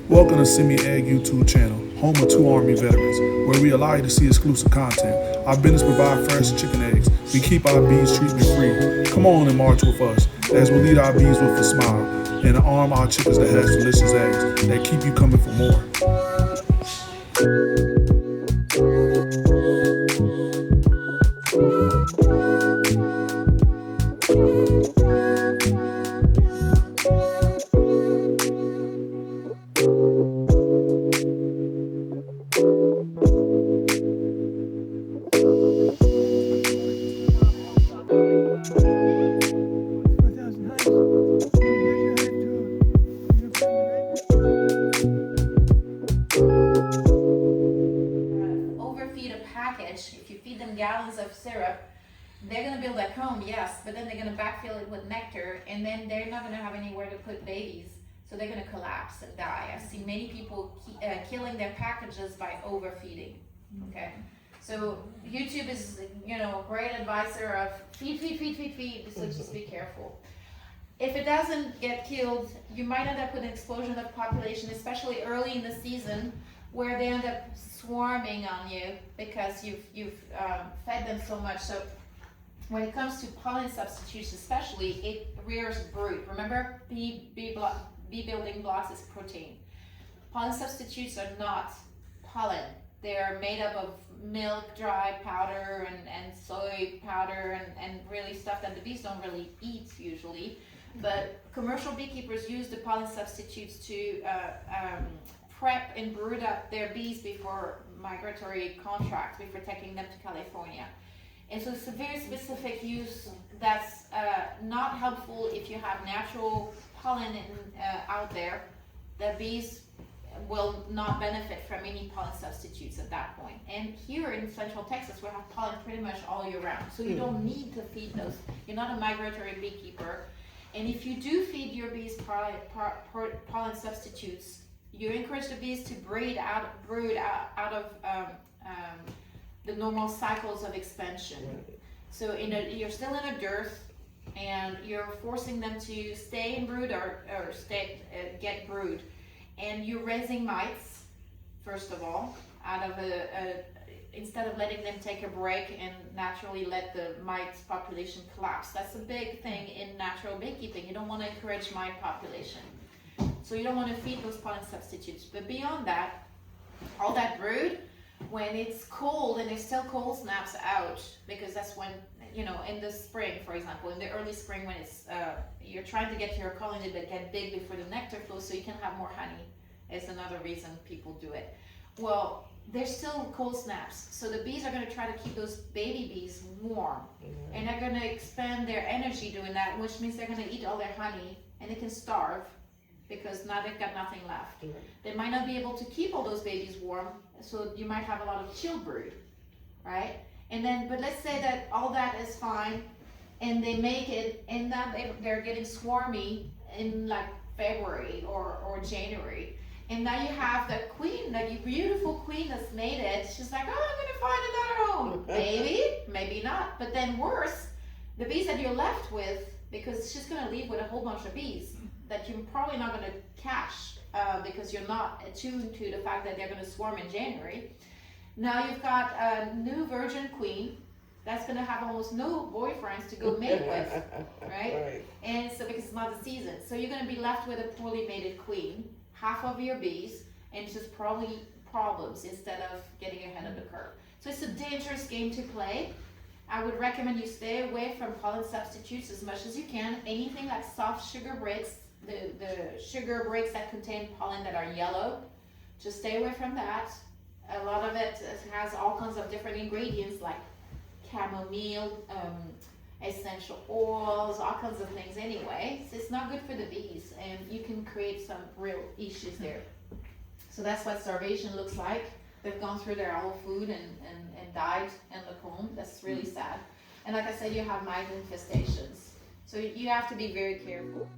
Welcome to SYN-Me-A-EGG YouTube channel, home of 2 Army veterans, where we allow you to see exclusive content. Our business provide fresh chicken eggs. We keep our bees treatment free. Come on and march with us as we lead our bees with a smile and arm our chickens that has delicious eggs that keep you coming for more. If you feed them gallons of syrup, they're going to build that comb, yes, but then they're going to backfill it with nectar, and then they're not going to have anywhere to put babies, so they're going to collapse and die. I've seen many people killing their packages by overfeeding. Okay, so YouTube is, a great advisor of feed, so just be careful. If it doesn't get killed, you might end up with an explosion of population, especially early in the season, where they end up swarming on you because you've fed them so much. So when it comes to pollen substitutes especially, it rears brood. Remember, bee building blocks is protein. Pollen substitutes are not pollen. They're made up of milk, dry powder, and soy powder, and really stuff that the bees don't really eat usually. But commercial beekeepers use the pollen substitutes to prep and brood up their bees before migratory contracts, before taking them to California. And so it's a very specific use that's not helpful if you have natural pollen out there. The bees will not benefit from any pollen substitutes at that point. And here in Central Texas, we have pollen pretty much all year round. So you don't need to feed those. You're not a migratory beekeeper. And if you do feed your bees pollen substitutes, you encourage the bees to brood out of the normal cycles of expansion. So you're still in a dearth, and you're forcing them to stay in brood or get brood. And you're raising mites, first of all, out of instead of letting them take a break and naturally let the mite population collapse. That's a big thing in natural beekeeping. You don't want to encourage mite population. So you don't want to feed those pollen substitutes. But beyond that, all that brood, when it's cold and there's still cold snaps out, because that's when, in the spring, for example, in the early spring when it's, you're trying to get your colony to get big before the nectar flows so you can have more honey. Is another reason people do it. Well, there's still cold snaps. So the bees are going to try to keep those baby bees warm. Mm-hmm. And they're going to expend their energy doing that, which means they're going to eat all their honey and they can starve, because now they've got nothing left. Mm-hmm. They might not be able to keep all those babies warm, so you might have a lot of chill brood, right? And then, but let's say that all that is fine, and they make it, and now they're getting swarmy in like February or January. And now you have the queen, that beautiful queen that's made it. She's like, oh, I'm gonna find another home. Maybe not. But then worse, the bees that you're left with, because she's gonna leave with a whole bunch of bees that you're probably not going to catch because you're not attuned to the fact that they're going to swarm in January. Now you've got a new virgin queen that's going to have almost no boyfriends to go mate with, right? And so because it's not the season. So you're going to be left with a poorly mated queen, half of your bees, and just probably problems instead of getting ahead of the curve. So it's a dangerous game to play. I would recommend you stay away from pollen substitutes as much as you can. Anything like soft sugar breaks, the sugar breaks that contain pollen that are yellow, just stay away from that. A lot of it has all kinds of different ingredients like chamomile, essential oils, all kinds of things anyway. So it's not good for the bees, and you can create some real issues there. So that's what starvation looks like. They've gone through their whole food and died in the comb. That's really sad. And like I said, you have mite infestations. So you have to be very careful.